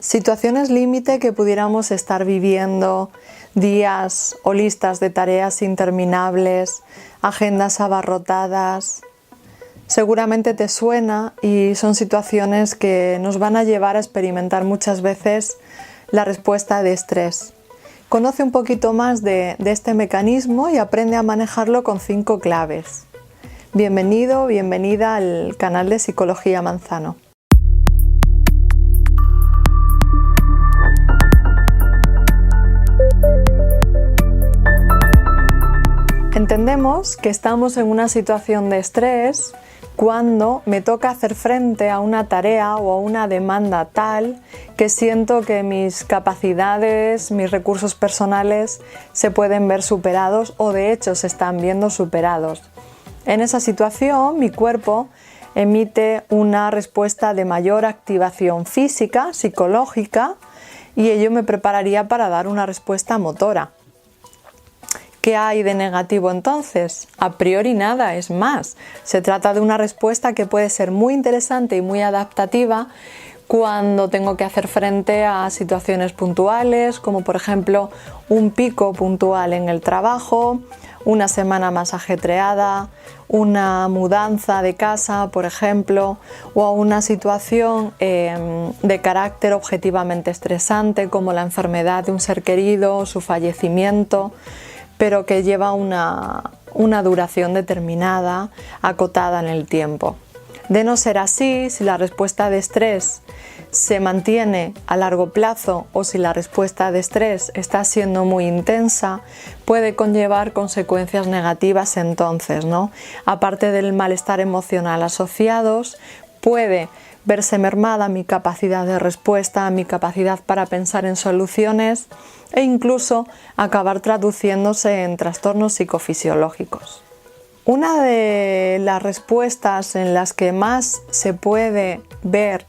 Situaciones límite que pudiéramos estar viviendo, días o listas de tareas interminables, agendas abarrotadas. Seguramente te suena y son situaciones que nos van a llevar a experimentar muchas veces la respuesta de estrés. Conoce un poquito más de este mecanismo y aprende a manejarlo con 5 claves. Bienvenido, bienvenida al canal de Psicología Manzano. Entendemos que estamos en una situación de estrés cuando me toca hacer frente a una tarea o a una demanda tal que siento que mis capacidades, mis recursos personales se pueden ver superados o de hecho se están viendo superados. En esa situación mi cuerpo emite una respuesta de mayor activación física, psicológica, y ello me prepararía para dar una respuesta motora. ¿Qué hay de negativo entonces? A priori nada, es más. Se trata de una respuesta que puede ser muy interesante y muy adaptativa cuando tengo que hacer frente a situaciones puntuales, como por ejemplo un pico puntual en el trabajo, una semana más ajetreada, una mudanza de casa, por ejemplo, o a una situación de carácter objetivamente estresante, como la enfermedad de un ser querido, su fallecimiento, pero que lleva una duración determinada, acotada en el tiempo. De no ser así, si la respuesta de estrés se mantiene a largo plazo o si la respuesta de estrés está siendo muy intensa, puede conllevar consecuencias negativas entonces, ¿no? Aparte del malestar emocional asociados, puede verse mermada mi capacidad de respuesta, mi capacidad para pensar en soluciones e incluso acabar traduciéndose en trastornos psicofisiológicos. Una de las respuestas en las que más se puede ver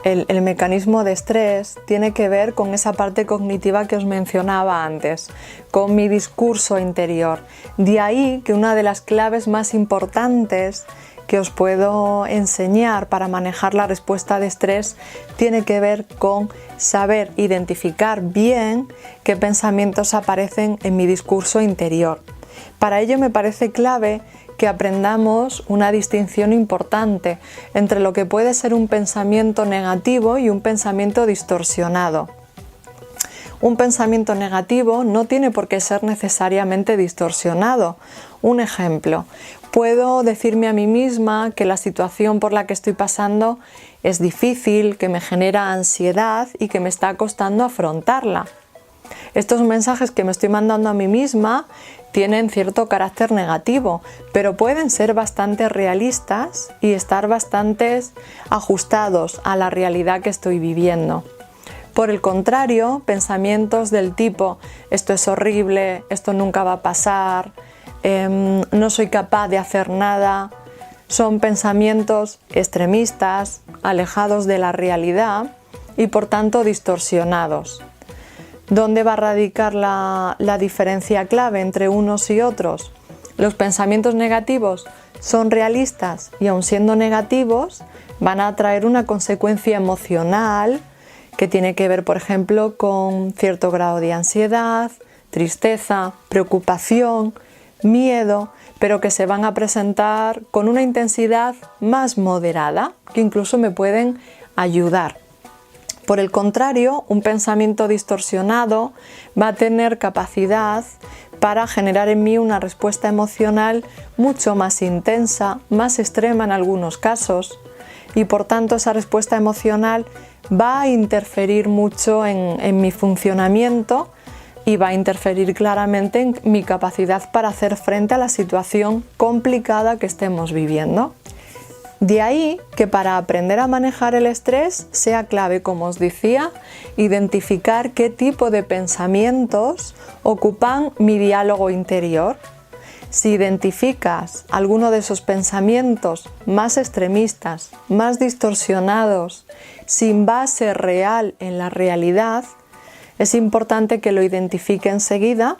el mecanismo de estrés tiene que ver con esa parte cognitiva que os mencionaba antes, con mi discurso interior. De ahí que una de las claves más importantes que os puedo enseñar para manejar la respuesta de estrés tiene que ver con saber identificar bien qué pensamientos aparecen en mi discurso interior. Para ello me parece clave que aprendamos una distinción importante entre lo que puede ser un pensamiento negativo y un pensamiento distorsionado. Un pensamiento negativo no tiene por qué ser necesariamente distorsionado. Un ejemplo, puedo decirme a mí misma que la situación por la que estoy pasando es difícil, que me genera ansiedad y que me está costando afrontarla. Estos mensajes que me estoy mandando a mí misma tienen cierto carácter negativo, pero pueden ser bastante realistas y estar bastante ajustados a la realidad que estoy viviendo. Por el contrario, pensamientos del tipo esto es horrible, esto nunca va a pasar, no soy capaz de hacer nada, son pensamientos extremistas, alejados de la realidad y por tanto distorsionados. ¿Dónde va a radicar la diferencia clave entre unos y otros? Los pensamientos negativos son realistas y aun siendo negativos van a traer una consecuencia emocional que tiene que ver, por ejemplo, con cierto grado de ansiedad, tristeza, preocupación, miedo, pero que se van a presentar con una intensidad más moderada, que incluso me pueden ayudar. Por el contrario, un pensamiento distorsionado va a tener capacidad para generar en mí una respuesta emocional mucho más intensa, más extrema en algunos casos, y por tanto esa respuesta emocional va a interferir mucho en mi funcionamiento y va a interferir claramente en mi capacidad para hacer frente a la situación complicada que estemos viviendo. De ahí que para aprender a manejar el estrés sea clave, como os decía, identificar qué tipo de pensamientos ocupan mi diálogo interior. Si identificas alguno de esos pensamientos más extremistas, más distorsionados, sin base real en la realidad, es importante que lo identifique enseguida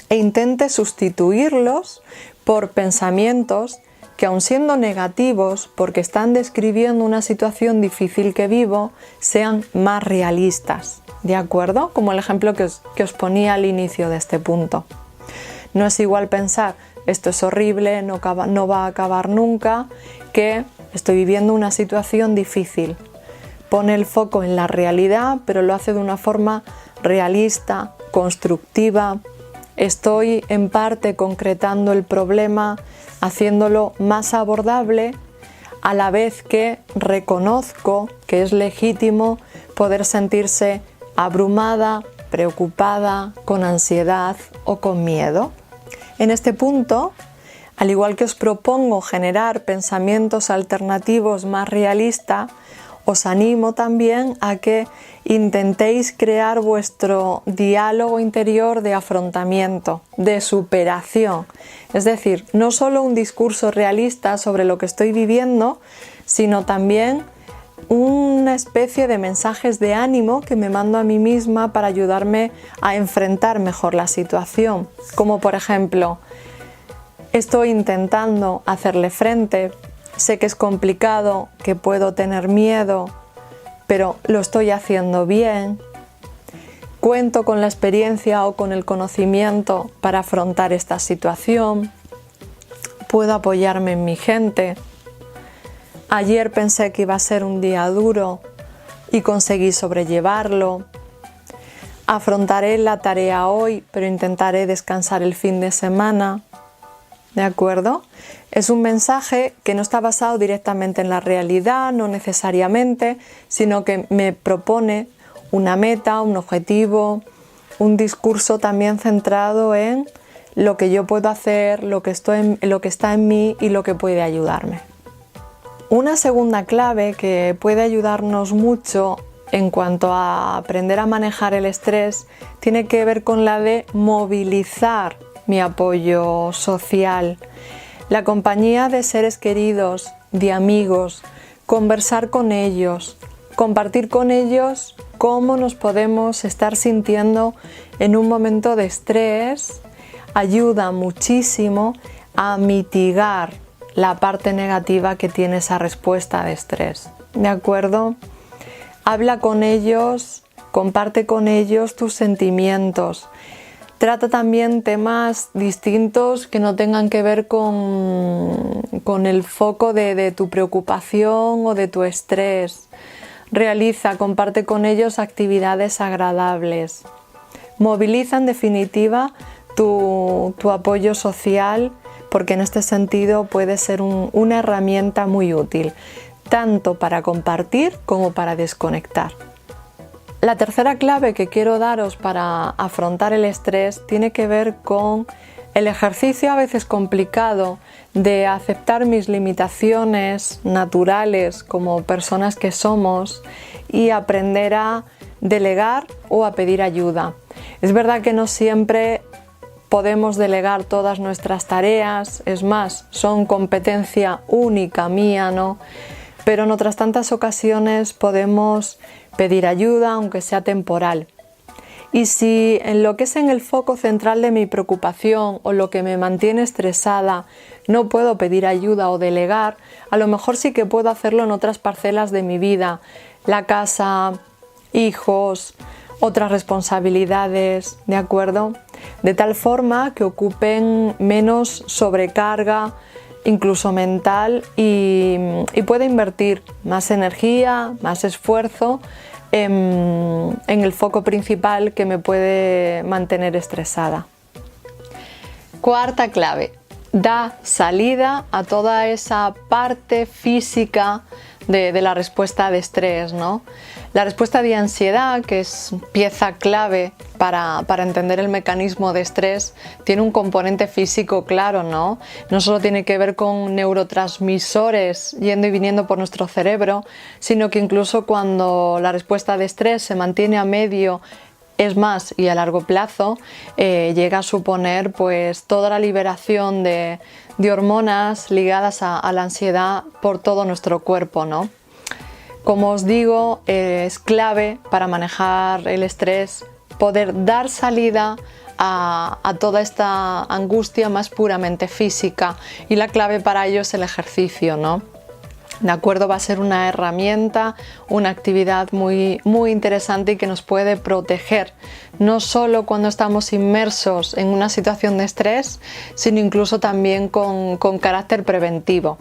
e intente sustituirlos por pensamientos que aun siendo negativos, porque están describiendo una situación difícil que vivo, sean más realistas, ¿de acuerdo? Como el ejemplo que os ponía al inicio de este punto. No es igual pensar, esto es horrible, no va a acabar nunca, que estoy viviendo una situación difícil. Pone el foco en la realidad, pero lo hace de una forma realista, constructiva. Estoy en parte concretando el problema, haciéndolo más abordable, a la vez que reconozco que es legítimo poder sentirse abrumada, preocupada, con ansiedad o con miedo. En este punto, al igual que os propongo generar pensamientos alternativos más realistas, os animo también a que intentéis crear vuestro diálogo interior de afrontamiento, de superación. Es decir, no solo un discurso realista sobre lo que estoy viviendo, sino también una especie de mensajes de ánimo que me mando a mí misma para ayudarme a enfrentar mejor la situación. Como por ejemplo, estoy intentando hacerle frente, sé que es complicado, que puedo tener miedo, pero lo estoy haciendo bien. Cuento con la experiencia o con el conocimiento para afrontar esta situación. Puedo apoyarme en mi gente. Ayer pensé que iba a ser un día duro y conseguí sobrellevarlo. Afrontaré la tarea hoy, pero intentaré descansar el fin de semana. ¿De acuerdo? Es un mensaje que no está basado directamente en la realidad, no necesariamente, sino que me propone una meta, un objetivo, un discurso también centrado en lo que yo puedo hacer, lo que está en mí y lo que puede ayudarme. Una segunda clave que puede ayudarnos mucho en cuanto a aprender a manejar el estrés tiene que ver con la de movilizar mi apoyo social, la compañía de seres queridos, de amigos, conversar con ellos, compartir con ellos cómo nos podemos estar sintiendo en un momento de estrés, ayuda muchísimo a mitigar la parte negativa que tiene esa respuesta de estrés. ¿De acuerdo? Habla con ellos, comparte con ellos tus sentimientos. Trata también temas distintos que no tengan que ver con el foco de tu preocupación o de tu estrés. Comparte con ellos actividades agradables. Moviliza en definitiva tu apoyo social, porque en este sentido puede ser una herramienta muy útil, tanto para compartir como para desconectar. La tercera clave que quiero daros para afrontar el estrés tiene que ver con el ejercicio a veces complicado de aceptar mis limitaciones naturales como personas que somos y aprender a delegar o a pedir ayuda. Es verdad que no siempre podemos delegar todas nuestras tareas, es más, son competencia única mía, ¿no? Pero en otras tantas ocasiones podemos pedir ayuda, aunque sea temporal. Y si en lo que es en el foco central de mi preocupación o lo que me mantiene estresada no puedo pedir ayuda o delegar, a lo mejor sí que puedo hacerlo en otras parcelas de mi vida, la casa, hijos, otras responsabilidades, ¿de acuerdo? De tal forma que ocupen menos sobrecarga, incluso mental, y pueda invertir más energía, más esfuerzo en el foco principal que me puede mantener estresada. Cuarta clave, da salida a toda esa parte física de la respuesta de estrés, ¿no? La respuesta de ansiedad, que es pieza clave para entender el mecanismo de estrés, tiene un componente físico claro, ¿no? No solo tiene que ver con neurotransmisores yendo y viniendo por nuestro cerebro, sino que incluso cuando la respuesta de estrés se mantiene a medio, es más, y a largo plazo, llega a suponer pues toda la liberación de hormonas ligadas a la ansiedad por todo nuestro cuerpo, ¿no? Como os digo, es clave para manejar el estrés poder dar salida a toda esta angustia más puramente física, y la clave para ello es el ejercicio, ¿no? ¿De acuerdo? Va a ser una herramienta, una actividad muy interesante y que nos puede proteger, no solo cuando estamos inmersos en una situación de estrés, sino incluso también con carácter preventivo.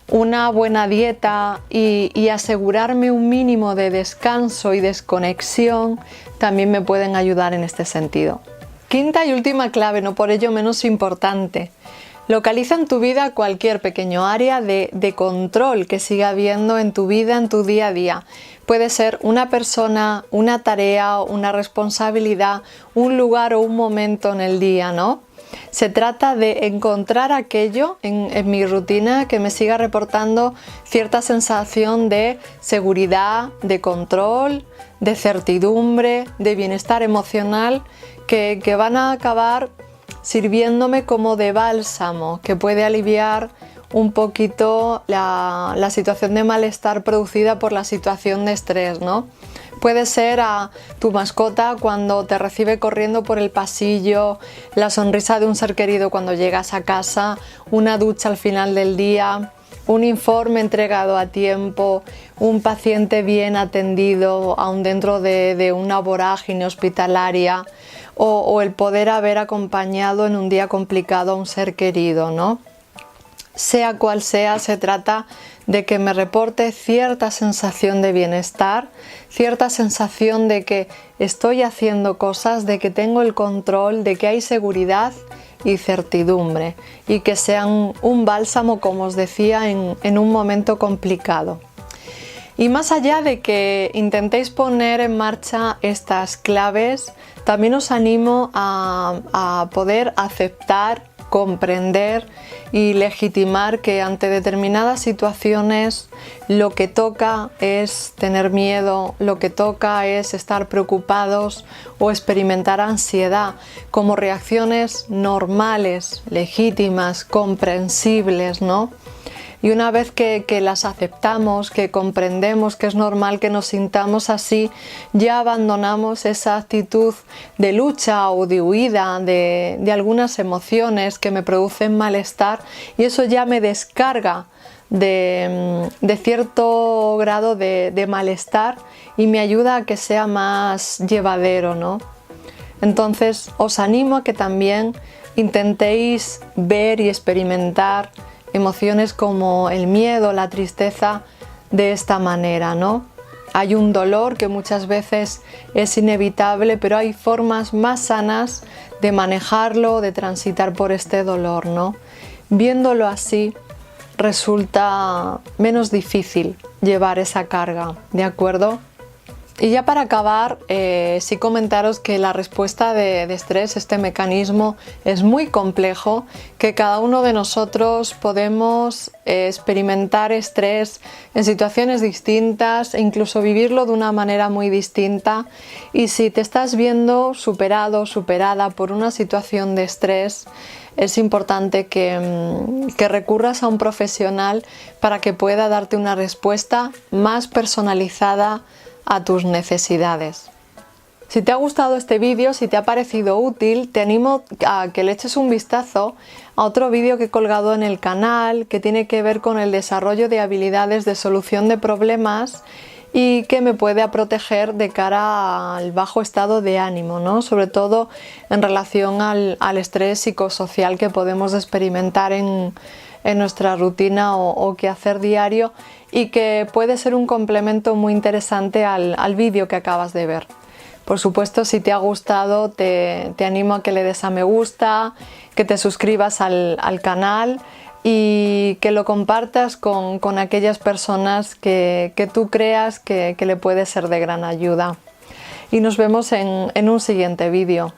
Una buena dieta y asegurarme un mínimo de descanso y desconexión también me pueden ayudar en este sentido. Quinta y última clave, no por ello menos importante. Localiza en tu vida cualquier pequeño área de control que siga habiendo en tu vida, en tu día a día. Puede ser una persona, una tarea, una responsabilidad, un lugar o un momento en el día, ¿no? Se trata de encontrar aquello en mi rutina que me siga reportando cierta sensación de seguridad, de control, de certidumbre, de bienestar emocional, que van a acabar sirviéndome como de bálsamo, que puede aliviar un poquito la situación de malestar producida por la situación de estrés, ¿no? Puede ser a tu mascota cuando te recibe corriendo por el pasillo, la sonrisa de un ser querido cuando llegas a casa, una ducha al final del día, un informe entregado a tiempo, un paciente bien atendido aún dentro de una vorágine hospitalaria, o el poder haber acompañado en un día complicado a un ser querido, ¿no? Sea cual sea, se trata de que me reporte cierta sensación de bienestar, cierta sensación de que estoy haciendo cosas, de que tengo el control, de que hay seguridad y certidumbre, y que sean un bálsamo, como os decía, en un momento complicado. Y más allá de que intentéis poner en marcha estas claves, también os animo a poder aceptar, comprender y legitimar que ante determinadas situaciones lo que toca es tener miedo, lo que toca es estar preocupados o experimentar ansiedad como reacciones normales, legítimas, comprensibles, ¿no? Y una vez que las aceptamos, que comprendemos que es normal que nos sintamos así, ya abandonamos esa actitud de lucha o de huida de algunas emociones que me producen malestar, y eso ya me descarga de cierto grado de malestar y me ayuda a que sea más llevadero, ¿no? Entonces os animo a que también intentéis ver y experimentar emociones como el miedo, la tristeza de esta manera, ¿no? Hay un dolor que muchas veces es inevitable, pero hay formas más sanas de manejarlo, de transitar por este dolor, ¿no? Viéndolo así, resulta menos difícil llevar esa carga, ¿de acuerdo? Y ya para acabar, sí comentaros que la respuesta de estrés, este mecanismo, es muy complejo, que cada uno de nosotros podemos experimentar estrés en situaciones distintas e incluso vivirlo de una manera muy distinta. Y si te estás viendo superado, superada por una situación de estrés, es importante que recurras a un profesional para que pueda darte una respuesta más personalizada a tus necesidades. Si te ha gustado este vídeo, si te ha parecido útil, te animo a que le eches un vistazo a otro vídeo que he colgado en el canal que tiene que ver con el desarrollo de habilidades de solución de problemas y que me puede proteger de cara al bajo estado de ánimo, ¿no? Sobre todo en relación al estrés psicosocial que podemos experimentar en nuestra rutina o quehacer diario, y que puede ser un complemento muy interesante al vídeo que acabas de ver. Por supuesto, si te ha gustado, te animo a que le des a me gusta, que te suscribas al canal y que lo compartas con aquellas personas que tú creas que le puede ser de gran ayuda. Y nos vemos en un siguiente vídeo.